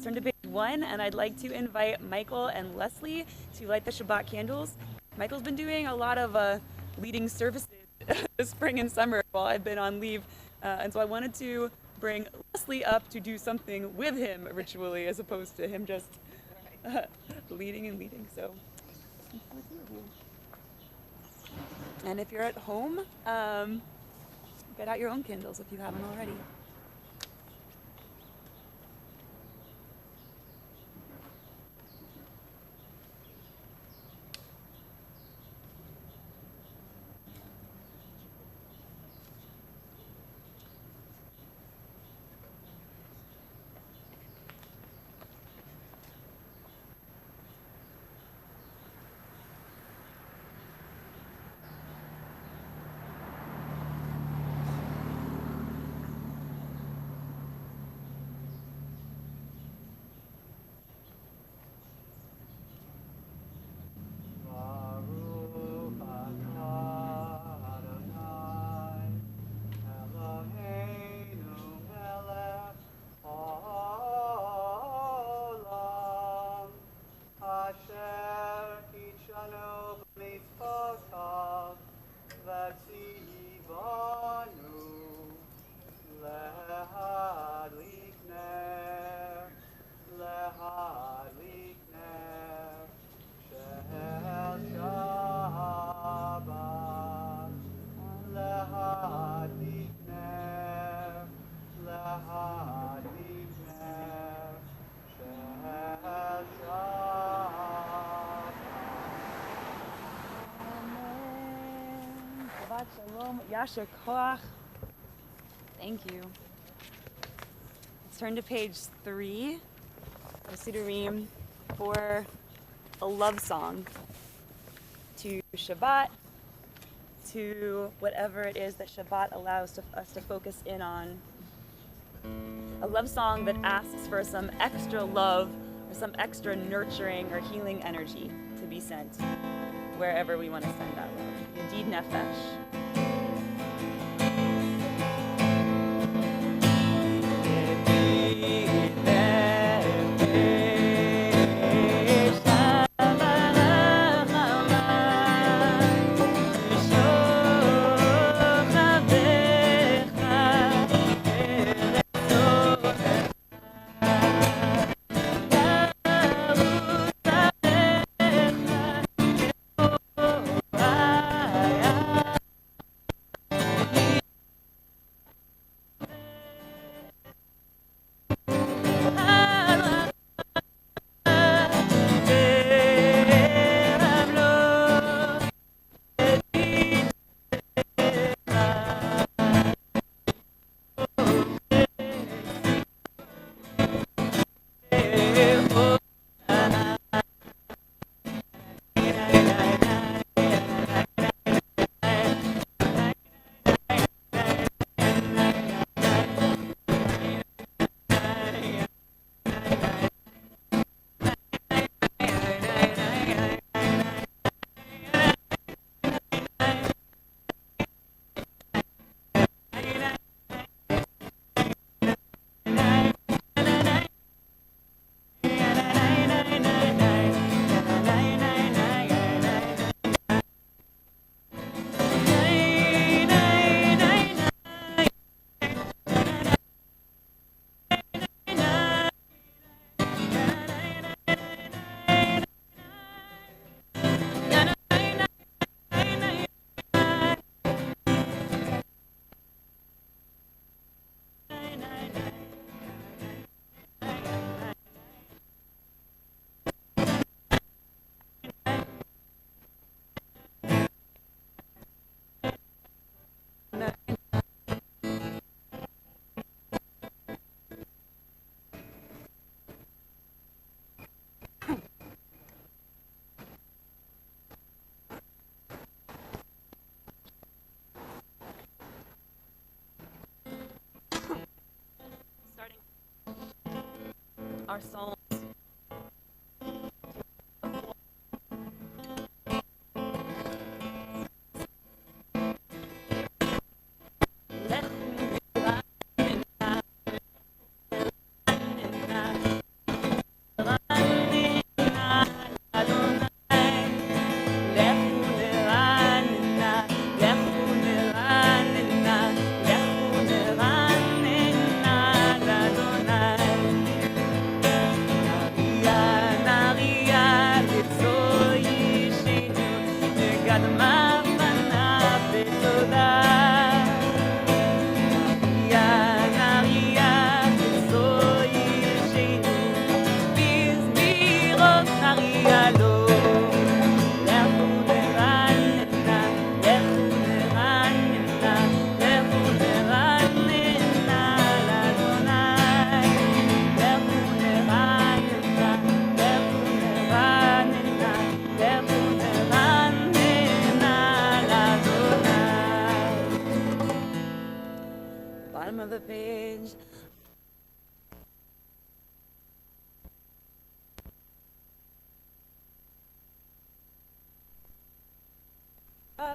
turn to page 1, and I'd like to invite Michael and Leslie to light the Shabbat candles. Michael's been doing a lot of leading services this spring and summer while I've been on leave, and so I wanted to bring Leslie up to do something with him ritually as opposed to him just leading and leading. So, and if you're at home, get out your own candles if you haven't already. Shalom, Yasher Koach. Thank you. Let's turn to page 3, the Siddurim, for a love song to Shabbat, to whatever it is that Shabbat allows us to focus in on. A love song that asks for some extra love or some extra nurturing or healing energy to be sent wherever we want to send that love. Indeed, Nefesh. Our psalms.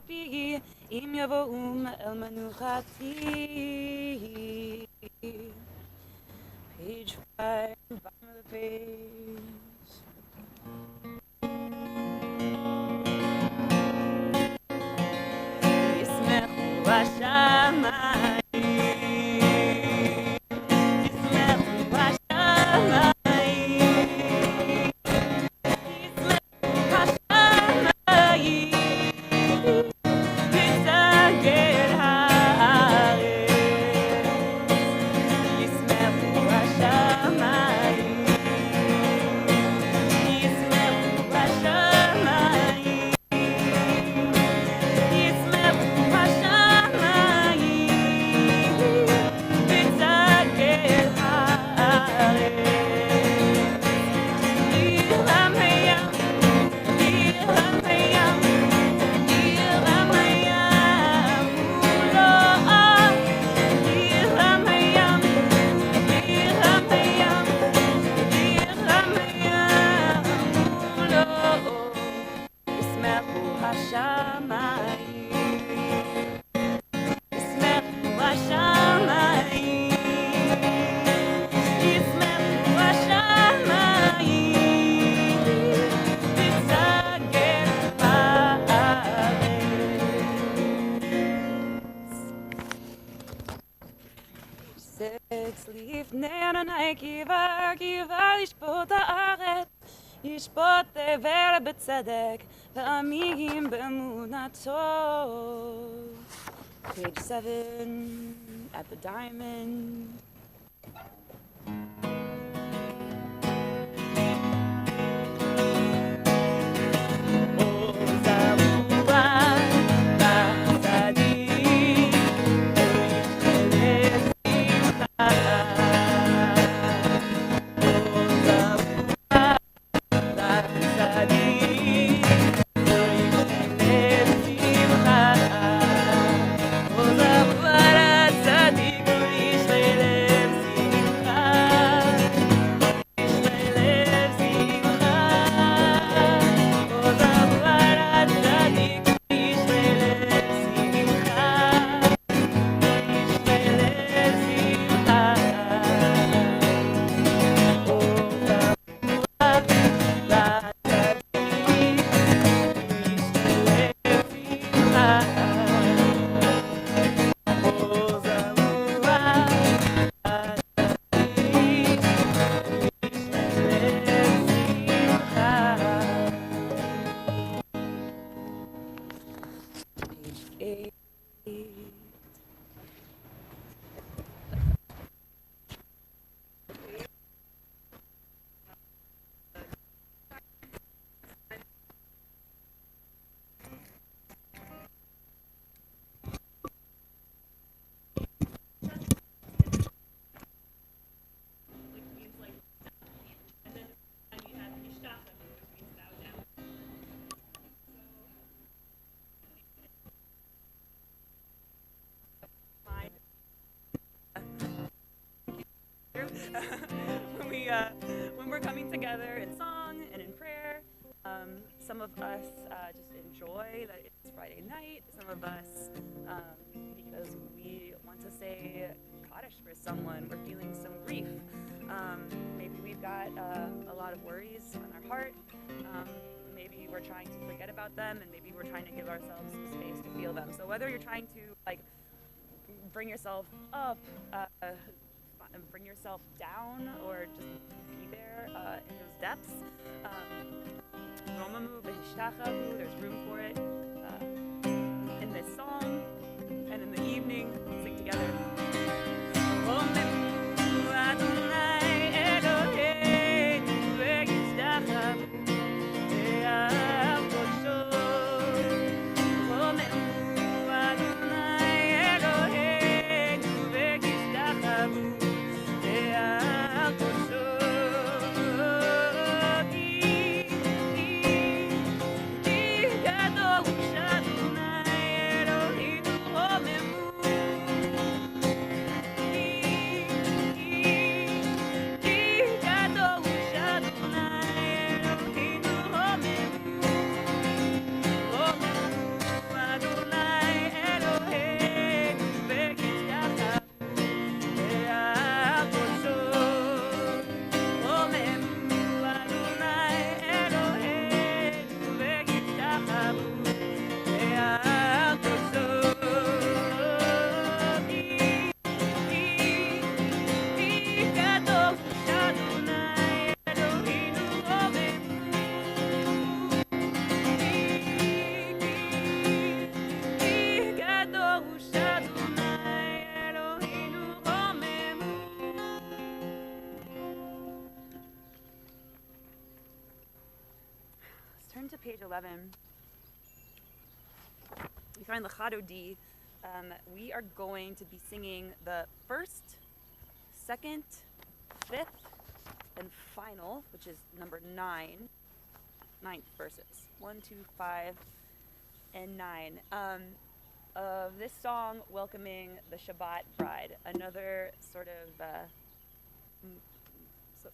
api im yavoum el manuchati. Page 5, bottom of the page. Yismechu hashamayim, yismechu hashamayim, yismechu hashamayim, titzager haaretz. Yismechu hashamayim, yismechu hashamayim, yismechu hashamayim, titzager haaretz. Yilam hayam, yilam hayam, yilam hayam uloah. Yilam hayam, yilam hayam, yilam hayam uloah. Yismechu hashamayim, yismechu hashamayim, yismechu hashamayim, titzager haaretz. 6 לפני ענני kivar לשפוט הארץ, ישפוט עבר בצדק ועמים באמונתו. Page 7 at the diamond. When we're coming together in song and in prayer, some of us just enjoy that it's Friday night. Some of us, because we want to say Kaddish for someone, we're feeling some grief. Maybe we've got a lot of worries on our heart. Maybe we're trying to forget about them, and maybe we're trying to give ourselves some space to feel them. So whether you're trying to bring yourself up, bring yourself down, or just be there in those depths. Romamu v'hishtachavu, there's room for it in this song, and in the evening, sing together. Romamu Adonai Eloheinu v'hishtachavu ve'al kodsho. Romamu Adonai Eloheinu v'hishtachavu ve'al kodsho. Gadol Adonai Eloheinu Romamu page 11, we find Lachado D. We are going to be singing the first, second, fifth, and final, which is number 9th verses, 1, 2, 5, and 9, of this song welcoming the Shabbat bride, another sort of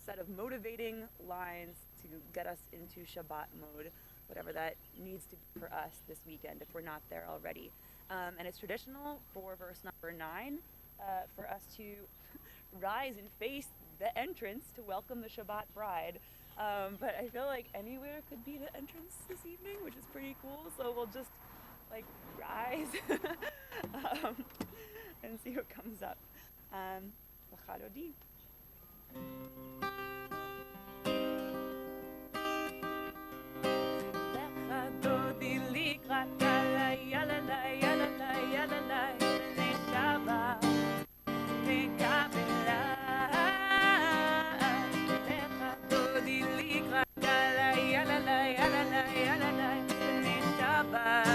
set of motivating lines to get us into Shabbat mode, whatever that needs to be for us this weekend if we're not there already. And it's traditional for verse number 9 for us to rise and face the entrance to welcome the Shabbat bride. But I feel like anywhere could be the entrance this evening, which is pretty cool. So we'll just like rise and see what comes up. Lachado D. Lachado D likrat alay yalalay yalalay yalalay b'nei Shabbat v'kabela. Lachado D likrat alay yalalay yalalay yalalay b'nei Shabbat.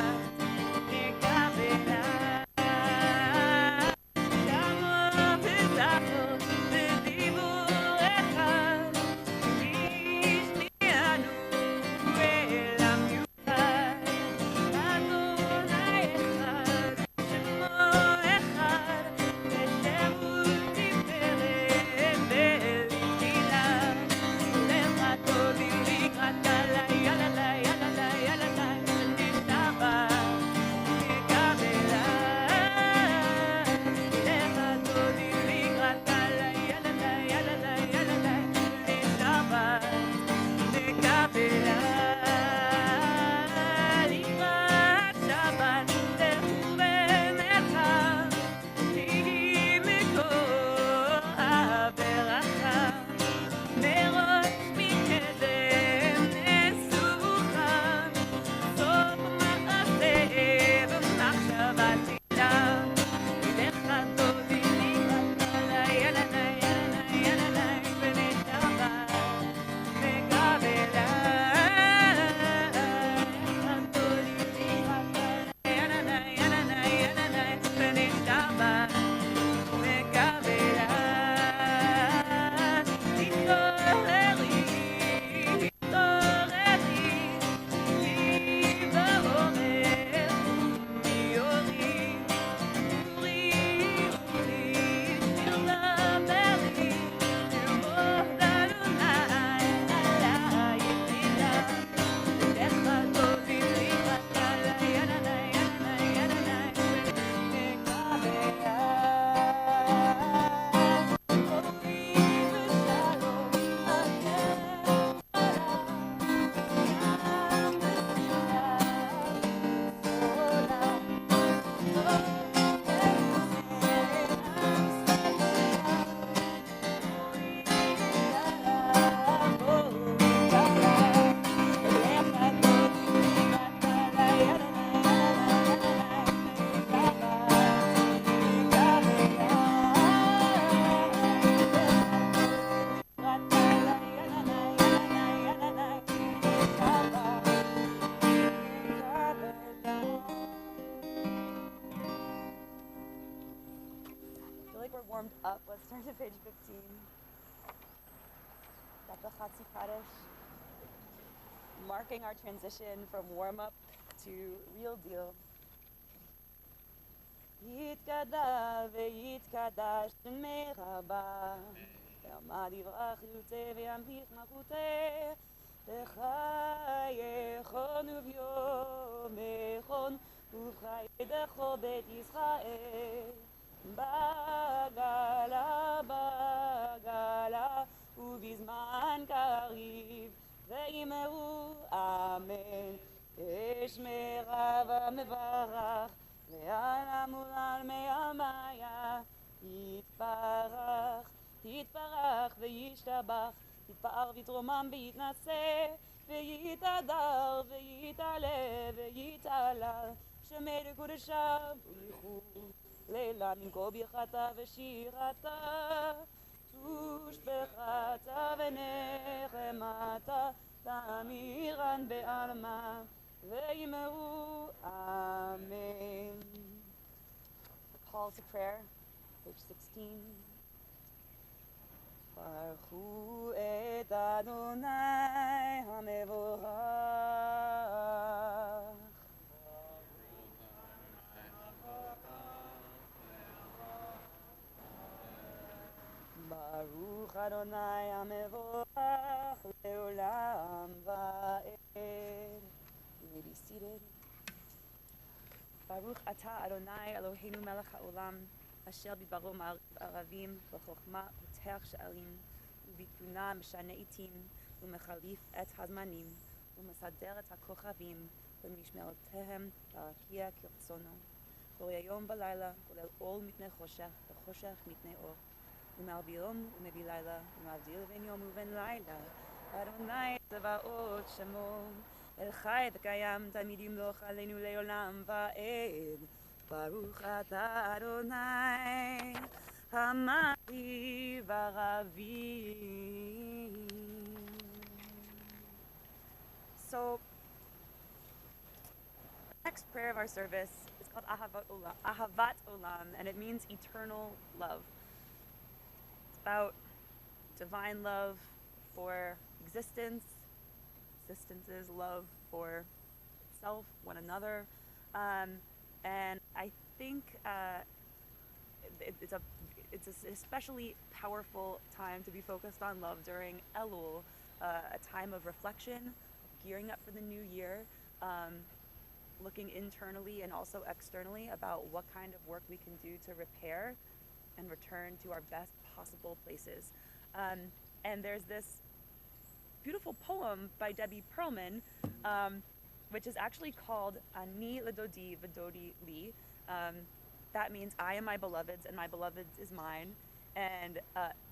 Warmed up. Let's turn to page 15. Got the Chatzi Kaddish, marking our transition from warm up to real deal. Yitkada veyitkadash meraba, ve'amad yivrach yutze ve'yamhich malchuteh, v'chayechon uvyomechon uvchayedecho bet Yisrael. Bagala, bagala, ובזמן קריב, ויאמרו אמן. אשמרה ומברך, ועל על מימיה, יתברך, יתברך וישתבח, יתפאר ויתרומם ויתנשא, ויתהדר ויתעלה ויתעלה, שמי לקודשם וייחוד. לילה ננקו ברכתה ושירתה, תושבחתה ונחמתה, תאמירן בעלמא ויאמרו Amen. The call to prayer, page 16. ברכו את אדוני המבורך. ברוך אדוני המבורך לעולם ועד. You may be seated. ברוך אתה אדוני אלוהינו מלך העולם אשר בדברו מעריב ערבים בחוכמה פותח שערים ובתבונה משנה עתים ומחליף את הזמנים ומסדר את הכוכבים במשמרותיהם להרקיע כרצונו. בורא יום ולילה כולל עול מפני חושך וחושך מפני אור ומעביר יום ומביא לילה ומבדיל בין יום ובין לילה. אדוני צבאות שמו אל חי וקיים תמיד ימלוך עלינו לעולם ועד. ברוך אתה אדוני המעריב ערבים. So, the next prayer of our service is called Ahavat Olam, and it means eternal love. It's about divine love for existence, existence's love for itself, one another, and I think it's an especially powerful time to be focused on love during Elul, a time of reflection, gearing up for the new year, looking internally and also externally about what kind of work we can do to repair and return to our best possible places. And there's this beautiful poem by Debbie Perlman, which is actually called Ani Ledodi V'Dodi Li. That means I am my beloved's and my beloved's is mine. And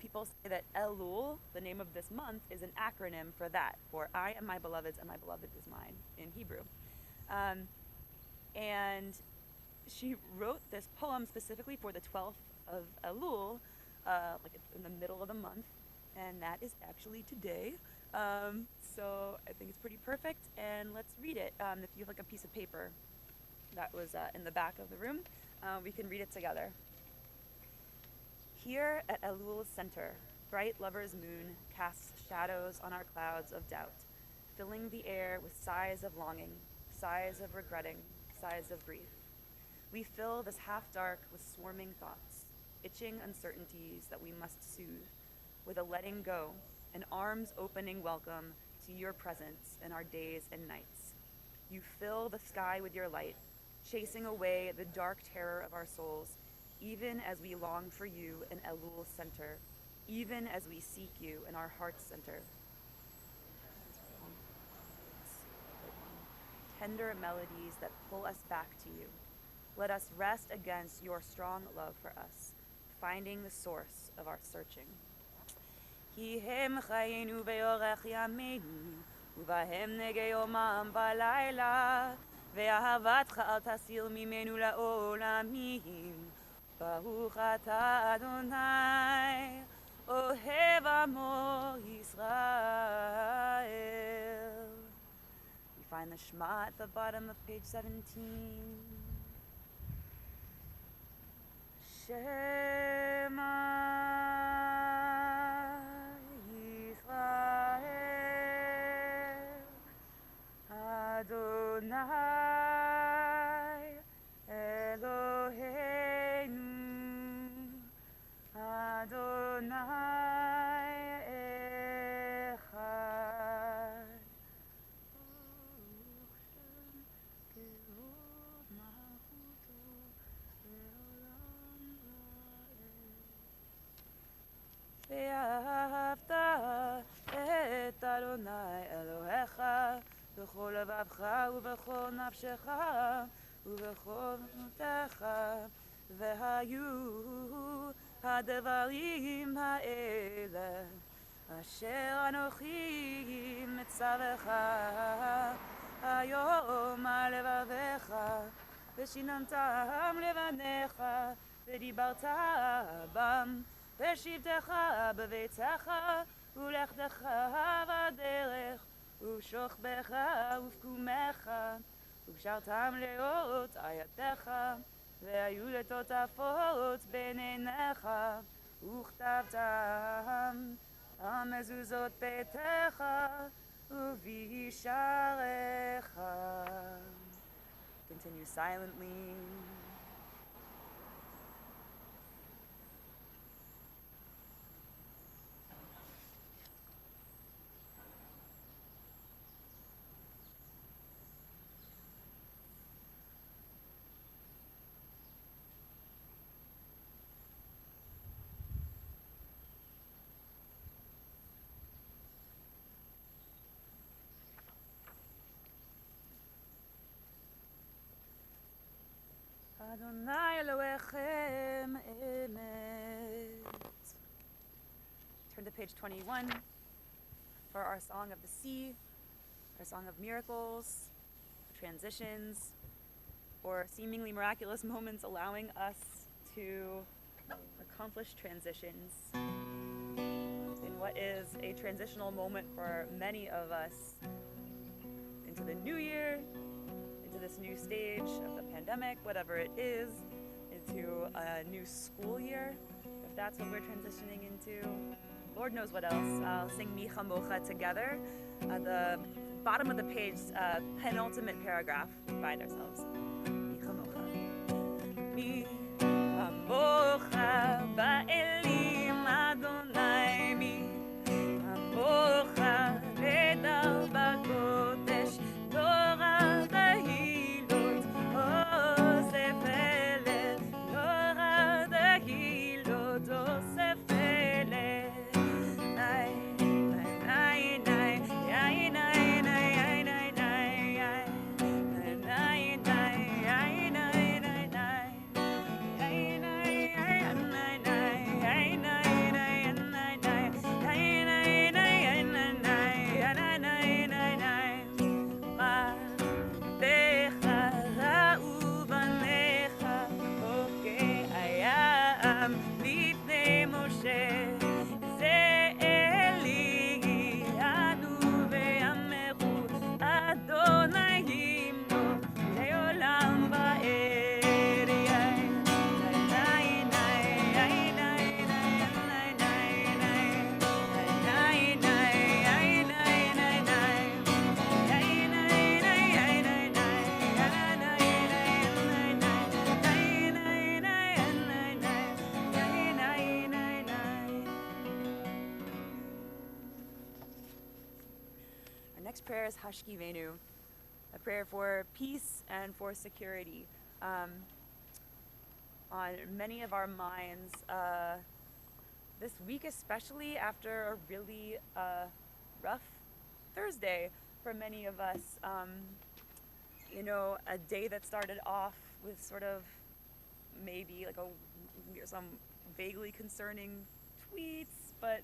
people say that Elul, the name of this month, is an acronym for that, for I am my beloved's and my beloved is mine in Hebrew. And she wrote this poem specifically for the 12th of Elul, like in the middle of the month, and that is actually today. So I think it's pretty perfect, and let's read it. If you have like a piece of paper that was in the back of the room, we can read it together. Here at Elul's center, bright lover's moon casts shadows on our clouds of doubt, filling the air with sighs of longing, sighs of regretting, sighs of grief. We fill this half-dark with swarming thoughts, itching uncertainties that we must soothe, with a letting go, an arms opening welcome to your presence in our days and nights. You fill the sky with your light, chasing away the dark terror of our souls, even as we long for you in Elul's center, even as we seek you in our heart's center. Tender melodies that pull us back to you. Let us rest against your strong love for us, finding the source of our searching. כי הם חיינו באורך ימינו, ובהם נגע יומם ולילה, ואהבתך אל תסיל ממנו לעולמים. ברוך אתה אדוני, אוהב עמו ישראל. We find the Shema at the bottom of page 17. Shema Yisrael, Adonai Eloheinu, Adonai Echad. ואהבת את אדוני אלוהיך בכל לבבך ובכל נפשך ובכל תנועתך, והיו הדברים האלה אשר אנוכי מצווך היום על לבביך, ושיננתם לבניך ודיברת בם בשבתך בביתך ולכתך בדרך ושוכבך ופקומך, וקשרתם לאות אייתך, והיו לטוטפות בין עיניך, וכתבתם על מזוזות ביתך ובישעריך. Continue silently. Adonai Elohechem Emet. Turn to page 21 for our Song of the Sea, our Song of Miracles, transitions, or seemingly miraculous moments allowing us to accomplish transitions in what is a transitional moment for many of us into the new year, into this new stage of the pandemic, whatever it is, into a new school year, if that's what we're transitioning into. Lord knows what else. I'll sing Mi Chamocha together. At the bottom of the page, penultimate paragraph, we find ourselves. Mi Chamocha. Mi Chamocha ba'elim Adonai, Mi Chamocha nedar b'kodesh, Torah dahilot, osef eleh, Torah dahilot, osef eleh. Next prayer is Hashkivenu, a prayer for peace and for security. On many of our minds, this week especially, after a really rough Thursday for many of us, a day that started off with sort of maybe like some vaguely concerning tweets, but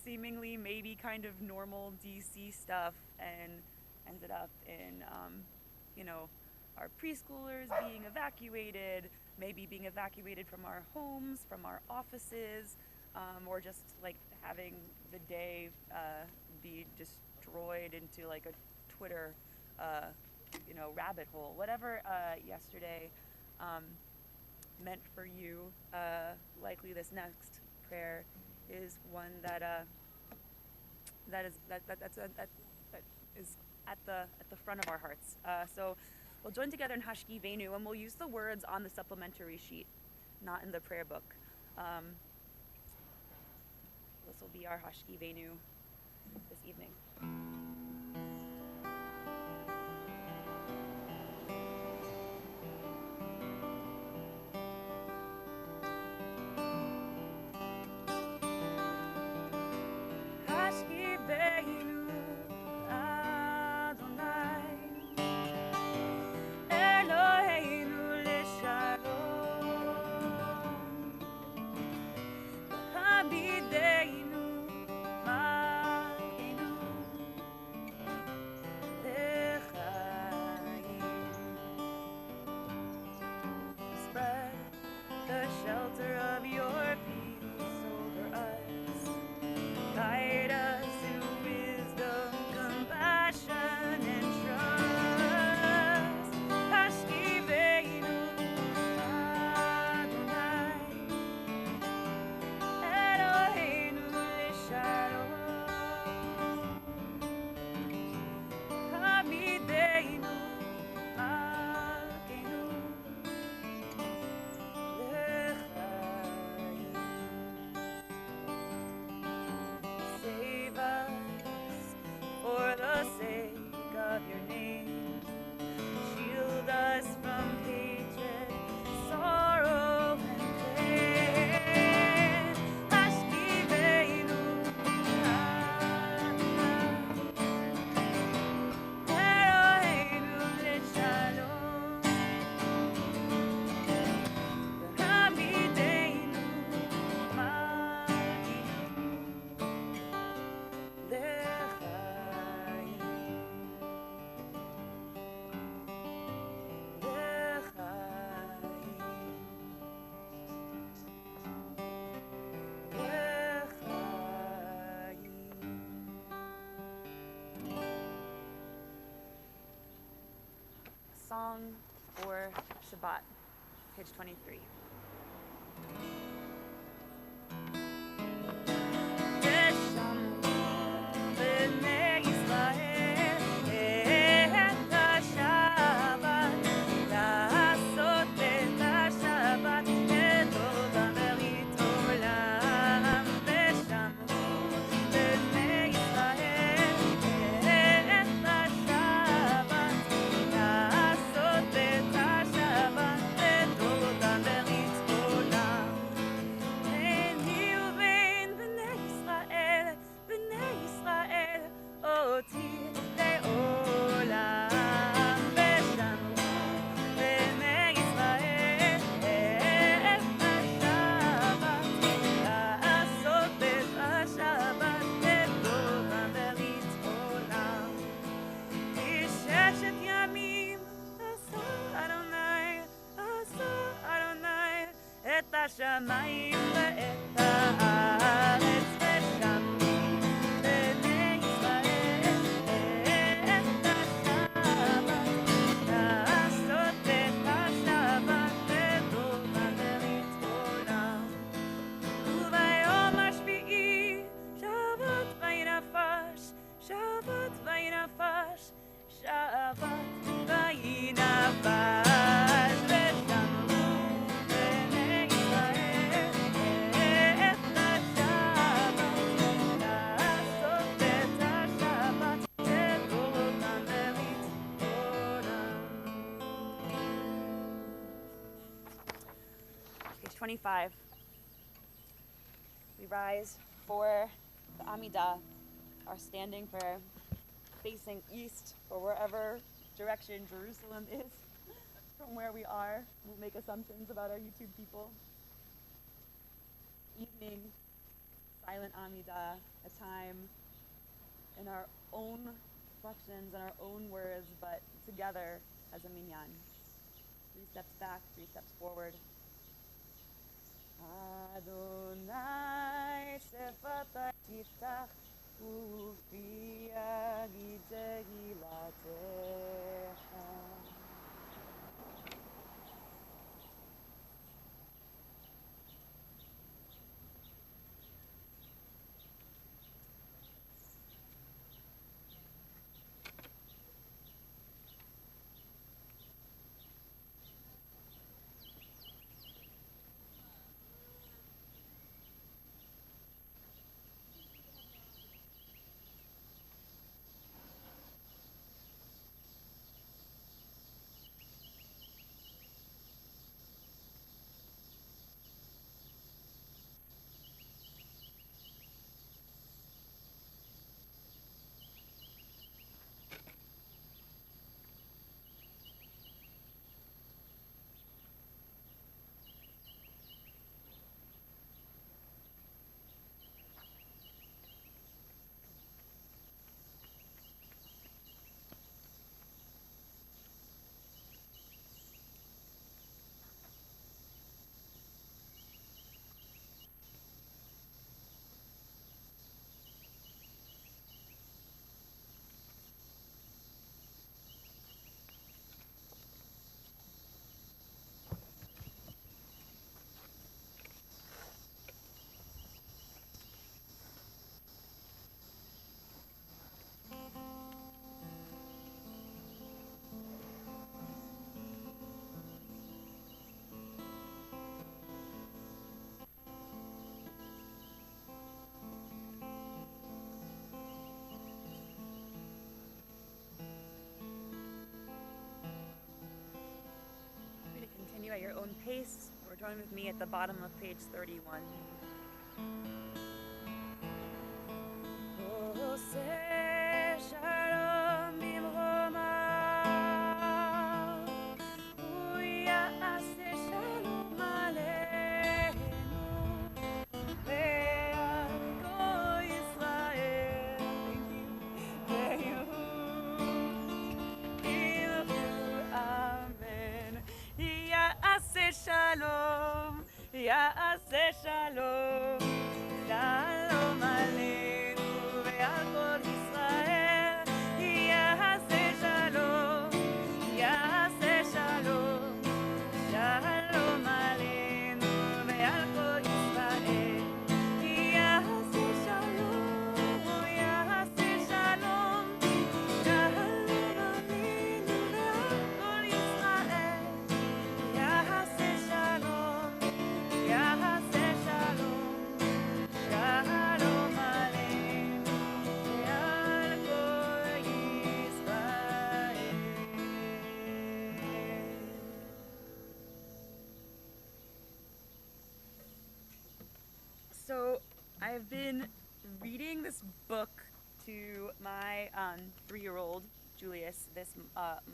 seemingly maybe kind of normal DC stuff, and ended up in, our preschoolers being evacuated, maybe being evacuated from our homes, from our offices, or just like having the day be destroyed into like a Twitter, rabbit hole. Whatever yesterday meant for you, likely this next prayer is one that is at the front of our hearts. So we'll join together in Hashkivenu, and we'll use the words on the supplementary sheet, not in the prayer book. This will be our Hashkivenu this evening. song for Shabbat, page 23. השמיים ואת הארץ ושמעו בני ישראל את השבת לעשות את השבת בטובה ברית עולם וביום השביעי שבת וינפש שבת וינפש שבת וינפש Page 25. We rise for the Amidah, our standing prayer, facing east or wherever direction Jerusalem is from where we are. We'll make assumptions about our YouTube people. Evening, silent Amidah, a time in our own reflections and our own words, but together as a minyan. 3 steps back, 3 steps forward. Adonai sefatai tiftach ufi yagid tehilatecha. At your own pace, or join with me at the bottom of page 31. Shalom, Ya'aseh Shalom. this book to my 3-year-old Julius this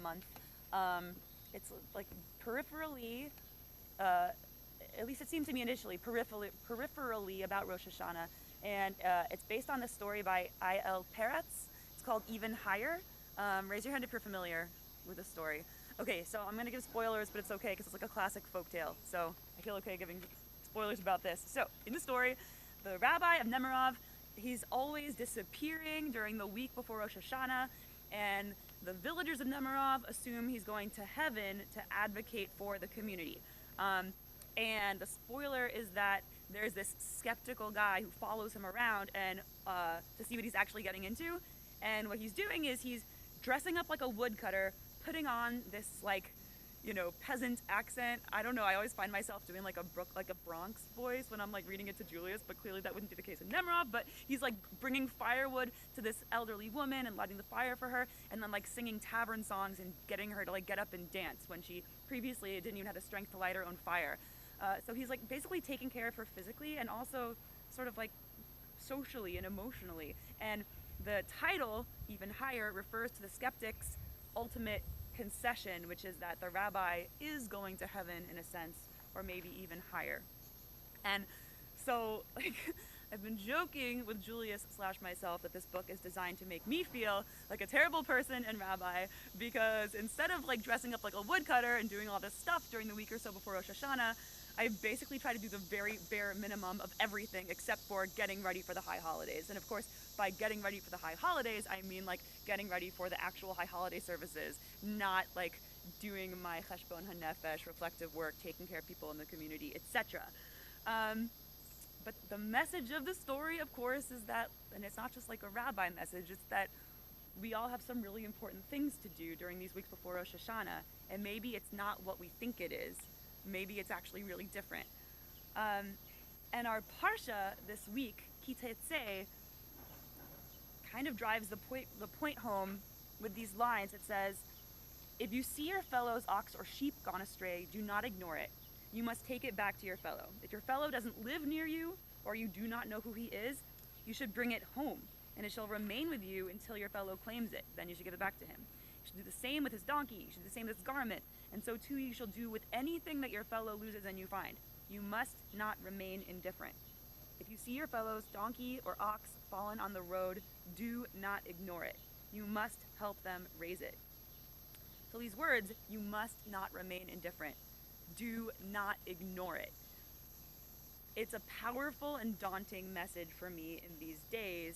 month. It's like peripherally, at least it seemed to me initially, peripherally about Rosh Hashanah. And it's based on the story by I.L. Peretz. It's called Even Higher. Raise your hand if you're familiar with the story. Okay, so I'm going to give spoilers, but it's okay because it's like a classic folktale. So I feel okay giving spoilers about this. So in the story, the rabbi of Nemirov, he's always disappearing during the week before Rosh Hashanah, and the villagers of Nemirov assume he's going to heaven to advocate for the community. And the spoiler is that there's this skeptical guy who follows him around and to see what he's actually getting into. And what he's doing is he's dressing up like a woodcutter, putting on this peasant accent. I don't know. I always find myself doing like a Bronx voice when I'm like reading it to Julius, but clearly that wouldn't be the case in Nemirov. But he's like bringing firewood to this elderly woman and lighting the fire for her, and then like singing tavern songs and getting her to like get up and dance when she previously didn't even have the strength to light her own fire. So he's like basically taking care of her physically and also sort of like socially and emotionally. And the title, Even Higher, refers to the skeptic's ultimate concession, which is that the rabbi is going to heaven in a sense, or maybe even higher. And so like I've been joking with Julius / myself that this book is designed to make me feel like a terrible person and rabbi, because instead of like dressing up like a woodcutter and doing all this stuff during the week or so before Rosh Hashanah, I basically try to do the very bare minimum of everything except for getting ready for the high holidays. And of course, by getting ready for the high holidays, I mean like getting ready for the actual high holiday services, not like doing my cheshbon hanefesh, reflective work, taking care of people in the community, etc. But the message of the story, of course, is that, and it's not just like a rabbi message, it's that we all have some really important things to do during these weeks before Rosh Hashanah, and maybe it's not what we think it is. Maybe it's actually really different. And our parsha this week, Ki Tetzeh, kind of drives the point home with these lines. It says, "If you see your fellow's ox or sheep gone astray, do not ignore it. You must take it back to your fellow. If your fellow doesn't live near you, or you do not know who he is, you should bring it home, and it shall remain with you until your fellow claims it. Then you should give it back to him. You should do the same with his donkey. You should do the same with his garment. And so too you shall do with anything that your fellow loses and you find. You must not remain indifferent. If you see your fellow's donkey or ox fallen on the road, do not ignore it. You must help them raise it." So these words, you must not remain indifferent. Do not ignore it. It's a powerful and daunting message for me in these days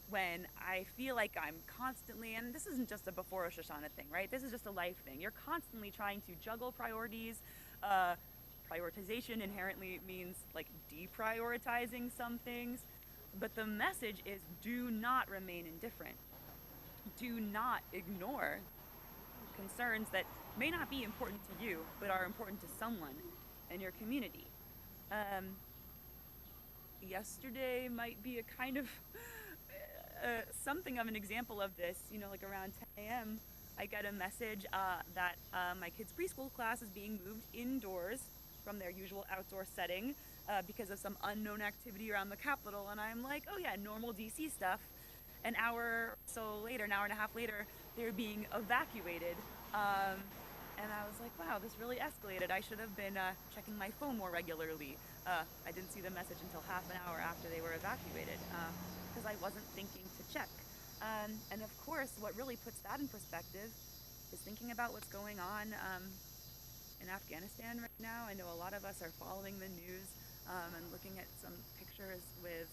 when I feel like I'm constantly, and this isn't just a before Rosh Hashanah thing, right? This is just a life thing. You're constantly trying to juggle priorities. Prioritization inherently means like deprioritizing some things. But the message is do not remain indifferent. Do not ignore concerns that may not be important to you, but are important to someone in your community. Yesterday might be a kind of something of an example of this. Like around 10 a.m., I get a message that my kids' preschool class is being moved indoors from their usual outdoor setting because of some unknown activity around the Capitol. And I'm like, oh yeah, normal DC stuff. An hour and a half later, they're being evacuated. And I was like, wow, this really escalated. I should have been checking my phone more regularly. I didn't see the message until half an hour after they were evacuated because I wasn't thinking to check. And of course, what really puts that in perspective is thinking about what's going on in Afghanistan right now. I know a lot of us are following the news and looking at some pictures with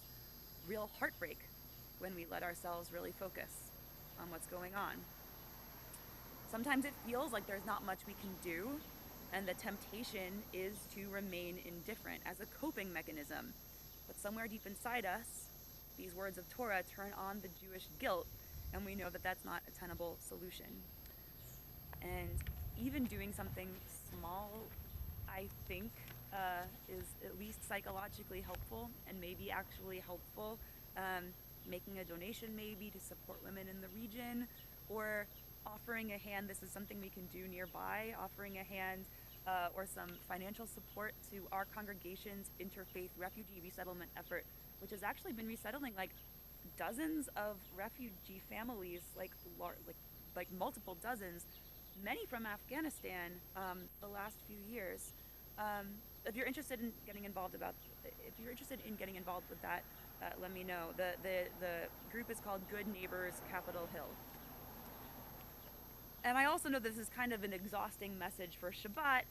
real heartbreak when we let ourselves really focus on what's going on. Sometimes it feels like there's not much we can do, and the temptation is to remain indifferent as a coping mechanism. But somewhere deep inside us, these words of Torah turn on the Jewish guilt, and we know that that's not a tenable solution. And even doing something small, I think, is at least psychologically helpful and maybe actually helpful. Making a donation maybe to support women in the region, or offering a hand. This is something we can do nearby, offering a hand or some financial support to our congregation's interfaith refugee resettlement effort, which has actually been resettling like dozens of refugee families, like multiple dozens, many from Afghanistan, the last few years. If you're interested in getting involved with that, let me know. The group is called Good Neighbors Capitol Hill. And I also know this is kind of an exhausting message for Shabbat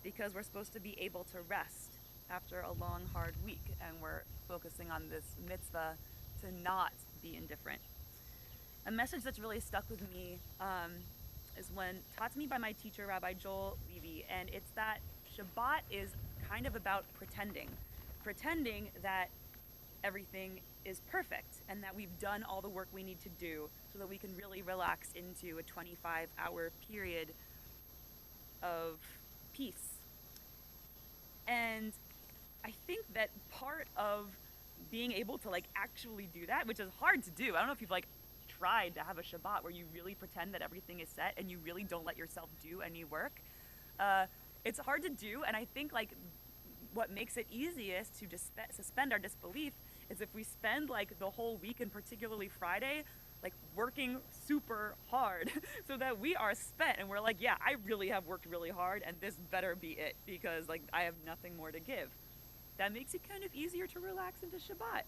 because we're supposed to be able to rest after a long, hard week, and we're focusing on this mitzvah to not be indifferent. A message that's really stuck with me is taught to me by my teacher, Rabbi Joel Levy, and it's that Shabbat is kind of about pretending that everything is perfect and that we've done all the work we need to do so that we can really relax into a 25-hour period of peace. And I think that part of being able to actually do that, which is hard to do. I don't know if you've tried to have a Shabbat where you really pretend that everything is set and you really don't let yourself do any work. It's hard to do, and I think what makes it easiest to suspend our disbelief is if we spend the whole week, and particularly Friday, working super hard so that we are spent and we're yeah, I really have worked really hard and this better be it because I have nothing more to give. That makes it kind of easier to relax into Shabbat.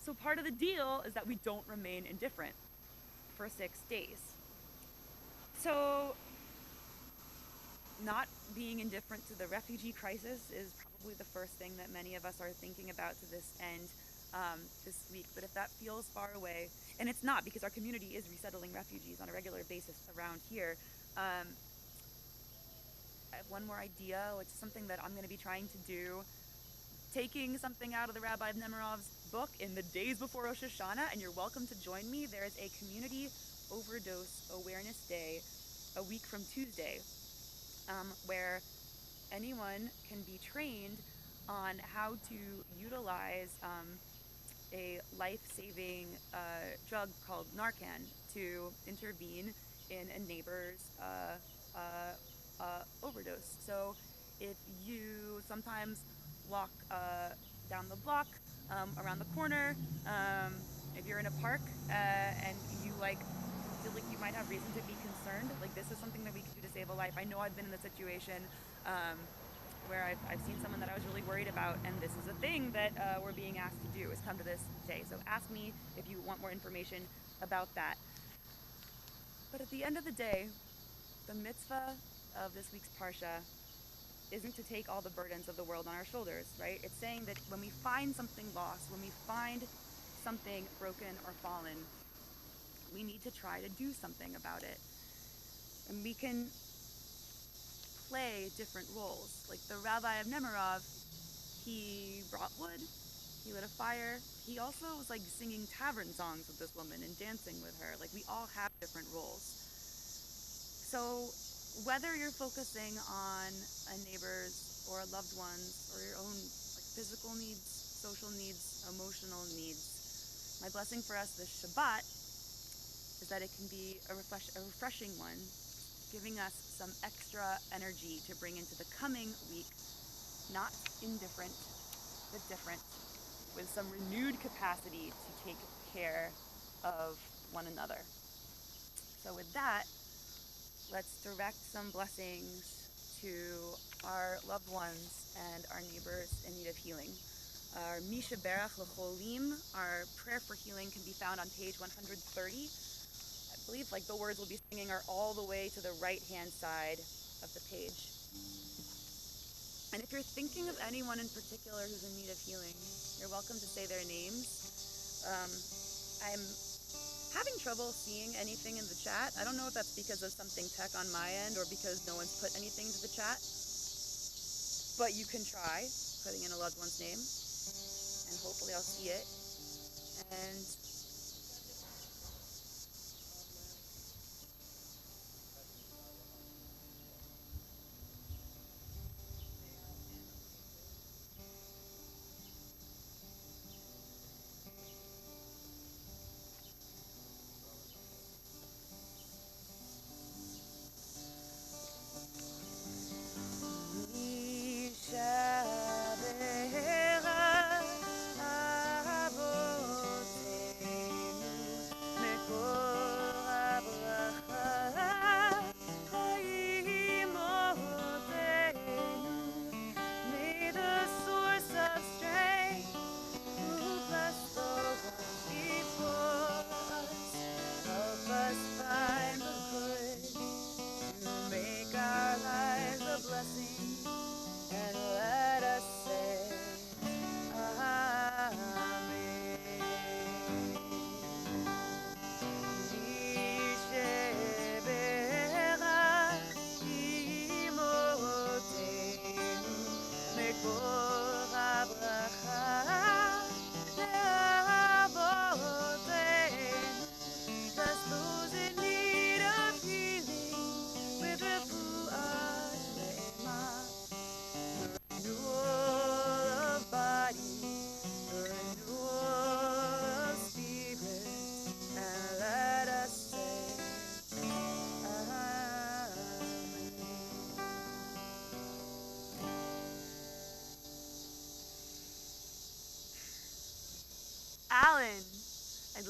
So part of the deal is that we don't remain indifferent for 6 days. So not being indifferent to the refugee crisis is probably the first thing that many of us are thinking about to this end this week. But if that feels far away, and it's not, because our community is resettling refugees on a regular basis around here, I have one more idea, which is something that I'm going to be trying to do, taking something out of the Rabbi Nemirov's book in the days before Rosh Hashanah, and you're welcome to join me. There is a Community Overdose Awareness Day a week from Tuesday, where anyone can be trained on how to utilize a life-saving drug called Narcan to intervene in a neighbor's overdose. So if you sometimes walk down the block, around the corner, if you're in a park and you feel like you might have reason to be concerned, this is something that we can do to save a life. I know I've been in the situation where I've seen someone that I was really worried about, and this is a thing that we're being asked to do, is come to this day. So ask me if you want more information about that. But at the end of the day, the mitzvah of this week's Parsha isn't to take all the burdens of the world on our shoulders, right? It's saying that when we find something lost, when we find something broken or fallen, we need to try to do something about it. And we can play different roles. Like the Rabbi of Nemirov, he brought wood, he lit a fire. He also was singing tavern songs with this woman and dancing with her. We all have different roles. So whether you're focusing on a neighbor's or a loved one's or your own physical needs, social needs, emotional needs, my blessing for us this Shabbat is that it can be a refreshing one, giving us some extra energy to bring into the coming week, not indifferent, but different, with some renewed capacity to take care of one another. So with that, let's direct some blessings to our loved ones and our neighbors in need of healing. Our Misha Berach L'Cholim, our prayer for healing, can be found on page 130. I believe the words we'll be singing are all the way to the right-hand side of the page. And if you're thinking of anyone in particular who's in need of healing, you're welcome to say their names. I'm having trouble seeing anything in the chat. I don't know if that's because of something tech on my end or because no one's put anything to the chat. But you can try putting in a loved one's name, and hopefully I'll see it. And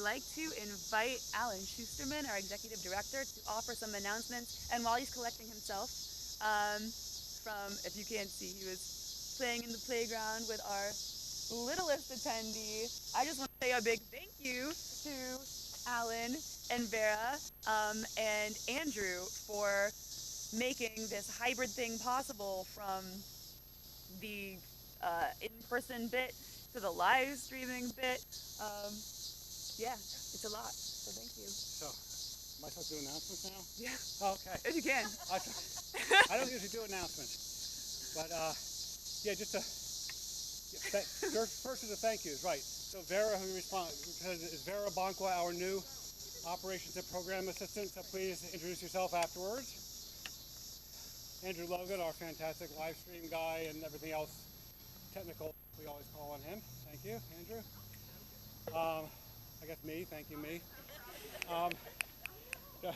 like to invite Alan Schusterman, our executive director, to offer some announcements. And while he's collecting himself, if you can't see, he was playing in the playground with our littlest attendee. I just want to say a big thank you to Alan and Vera and Andrew for making this hybrid thing possible, from the in-person bit to the live streaming bit. Yeah, it's a lot, so thank you. So, am I supposed to do announcements now? Yeah. Okay. If you can. I don't usually do announcements, but just to first is a thank yous, right? So Vera, who is Vera Bonqua, our new operations and program assistant. So please introduce yourself afterwards. Andrew Logan, our fantastic live stream guy and everything else technical we always call on him. Thank you, Andrew. I guess me. Thank you, me. We're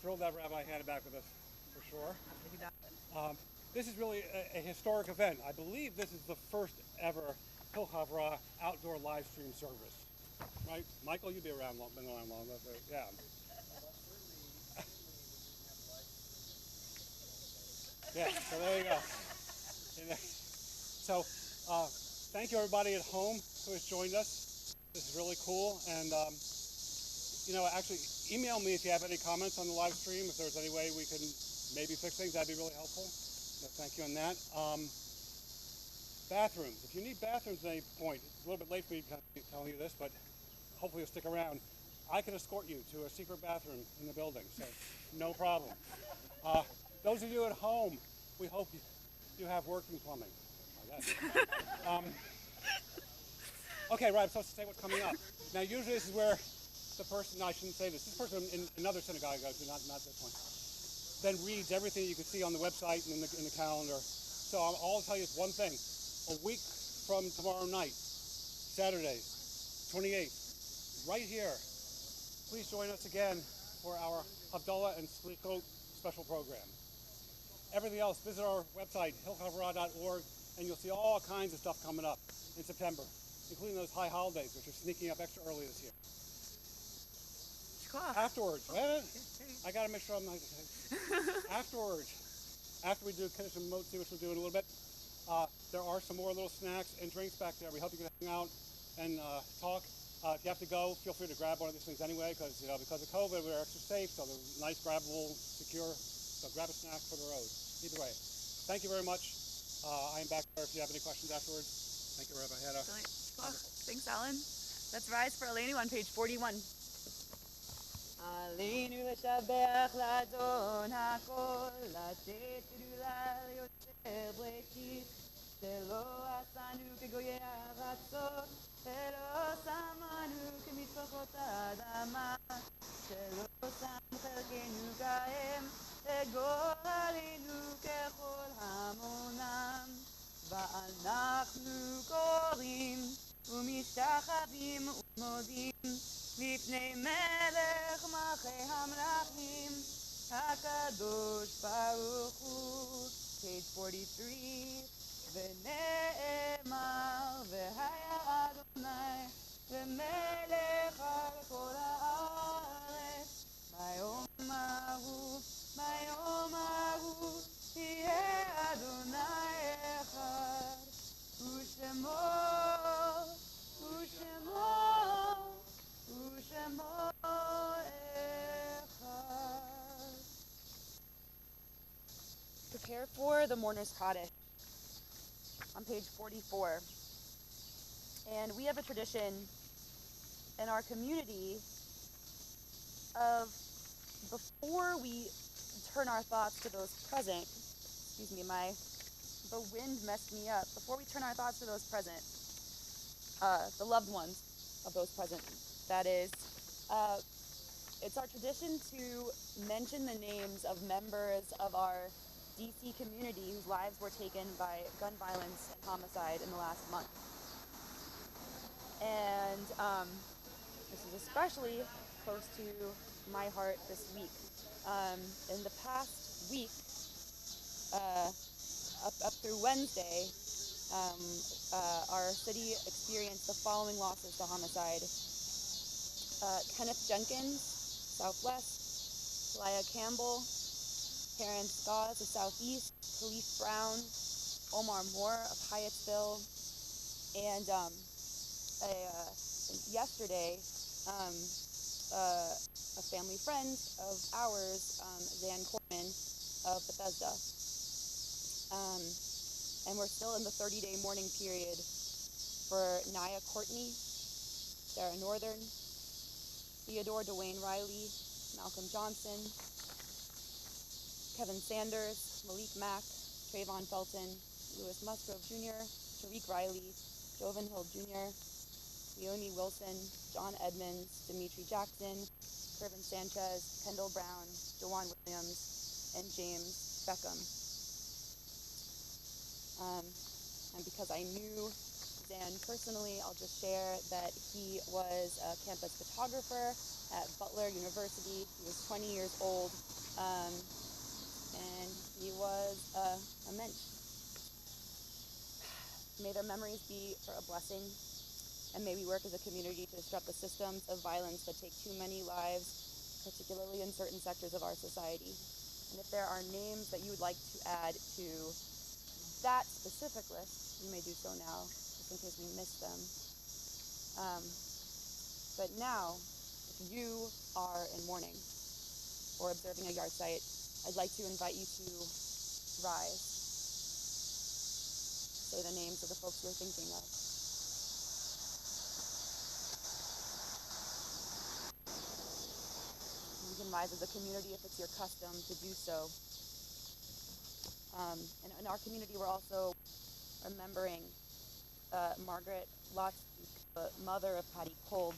thrilled to have Rabbi Hannah back with us, for sure. This is really a historic event. I believe this is the first ever Hil Havra outdoor live stream service. Right? Michael, you've been around long, yeah. Yeah, so there you go. So, thank you everybody at home who has joined us. This is really cool. And, actually, email me if you have any comments on the live stream. If there's any way we can maybe fix things, that'd be really helpful. So thank you on that. Bathrooms. If you need bathrooms at any point, it's a little bit late for me to be telling you this, but hopefully you'll stick around. I can escort you to a secret bathroom in the building, so no problem. Those of you at home, we hope you have working plumbing. Okay, right, I'm supposed to say what's coming up. Now, usually this is where the person, no, I shouldn't say this in another synagogue I go to, not this one, then reads everything you can see on the website and in the calendar. So I'll tell you one thing. A week from tomorrow night, Saturday, 28th, right here, please join us again for our Havdalah and Slichot special program. Everything else, visit our website, hilchavra.org, and you'll see all kinds of stuff coming up in September, including those high holidays, which are sneaking up extra early this year. Afterwards, I gotta make sure I'm not. Afterwards, after we do Kiddush and Motzi, which we'll do in a little bit, there are some more little snacks and drinks back there. We hope you can hang out and talk. If you have to go, feel free to grab one of these things anyway, because because of COVID, we're extra safe, so they're nice, grabbable, secure. So grab a snack for the road. Either way, thank you very much. I am back there if you have any questions afterwards. Thank you, Rabbi Hannah. Thanks, Alan. Let's rise for Aleinu on page 41. Aleinu l'shabech l'adon hakol, לתת גדולה ליוצר בראשית, שלא עשנו כגויי ארצות, ולא שמנו כמשפחות האדמה, שלא שם חלקנו כהם, וגורלנו ככל המונם, ואנחנו קוראים ומשתחווים ומודים לפני מלך מלכי המלכים, הקדוש ברוך הוא. Page 43. ונאמר והיה אדוני למלך על כל הארץ, מה יאמרו יהיה אדוני אחד, ושמו אחד. Prepare for the mourner's Kaddish on page 44. And we have a tradition in our community of, before we turn our thoughts to those present, the wind messed me up. Before we turn our thoughts to those present, the loved ones of those present, that is, it's our tradition to mention the names of members of our DC community whose lives were taken by gun violence and homicide in the last month. And this is especially close to my heart this week. In the past week, up through Wednesday, our city experienced the following losses to homicide. Kenneth Jenkins, Southwest, Laya Campbell, Karen Scott, the Southeast, Khalif Brown, Omar Moore of Hyattsville, and yesterday, a family friend of ours, Zan Corman of Bethesda. And we're still in the 30-day mourning period for Naya Courtney, Sarah Northern, Theodore Dwayne Riley, Malcolm Johnson, Kevin Sanders, Malik Mack, Trayvon Felton, Louis Musgrove Jr., Tariq Riley, Jovan Hill Jr., Leonie Wilson, John Edmonds, Dimitri Jackson, Kervin Sanchez, Kendall Brown, Jawan Williams, and James Beckham. And because I knew Dan personally, I'll just share that he was a campus photographer at Butler University. He was 20 years old, and he was a mensch. May their memories be for a blessing, and may we work as a community to disrupt the systems of violence that take too many lives, particularly in certain sectors of our society. And if there are names that you would like to add to that specific list, you may do so now, just in case we miss them. But now, if you are in mourning or observing a yard site, I'd like to invite you to rise. Say the names of the folks you're thinking of. You can rise as a community if it's your custom to do so. And in our community, we're also remembering Margaret Lotzbeek, the mother of Patty Kolb,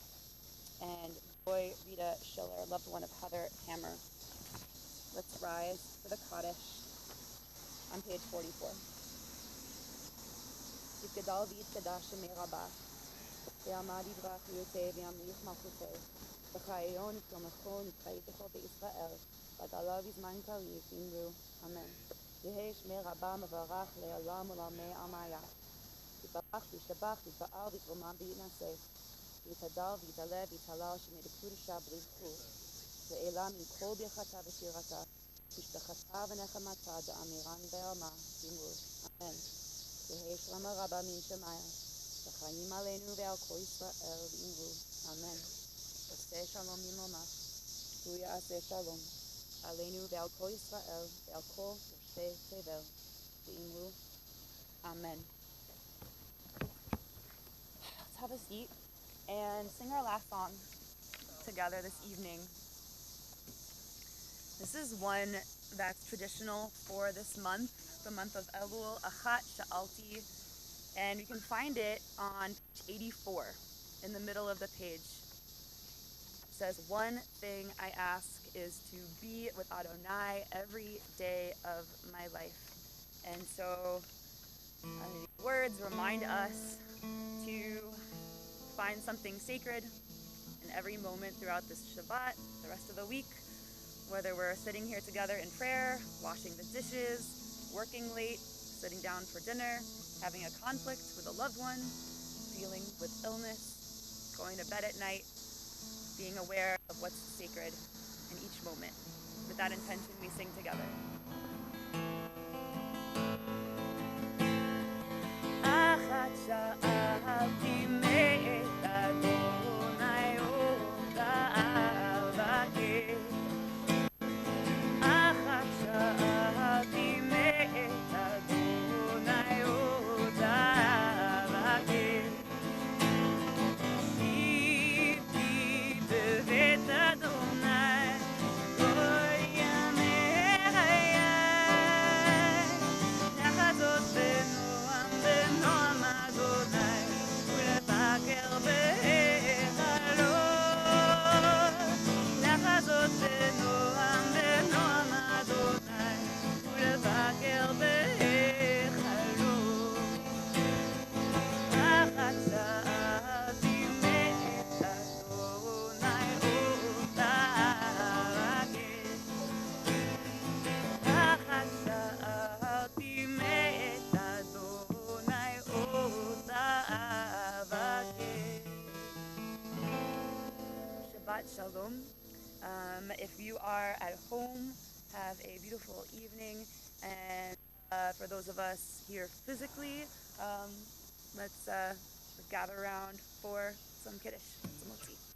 and Joy Rita Schiller, loved one of Heather Hammer. Let's rise for the Kaddish on page 44. יתגדל ויתקדש שמי רבה, ויעמד יברח ויוצא וימליך מלכותו, וחיון יתומכו נתחייתכו בישראל, וגלה בזמן קריב אמרו, אמן. יהי שמי רבה מברך לעולם ולעולמי עמיה. יתברך וישתבח ויתפאר ויתרומם ויתנשא, ויתהדר ויתעלה ויתהלל שמי לקודשה בריחו, ואלה מן כל ברכתה ושירתה, השתחתה ונחמתה דאמירן בעלמה, אמרו, אמן. יהי שלמה רבה מן שמיה, וחיים עלינו ועל כל ישראל, ואמרו, אמן. עושה שלום ממולמך, הוא יעשה שלום, עלינו ועל כל ישראל, ועל כל יושבי תבל, ואמרו, amen. Let's have a seat and sing our last song together this evening. This is one that's traditional for this month, the month of Elul, Achat Sha'alti, and you can find it on page 84 in the middle of the page. It says, one thing I ask is to be with Adonai every day of my life. And so these words remind us to find something sacred in every moment throughout this Shabbat, the rest of the week, whether we're sitting here together in prayer, washing the dishes, working late, sitting down for dinner, having a conflict with a loved one, dealing with illness, going to bed at night, being aware of what's sacred in each moment. With that intention, we sing together. אחת שאלתי מאת אדוני הודעה אבקש. אחת שאלתי מאת אדוני הודעה אבקש. שיתי בבית אדוני כל ימי חיי. לחזות בנועם בנועם אדוני ולבקר בהם. shalom. If you are at home, have a beautiful evening. And for those of us here physically, let's gather around for some Kiddush, some motzi.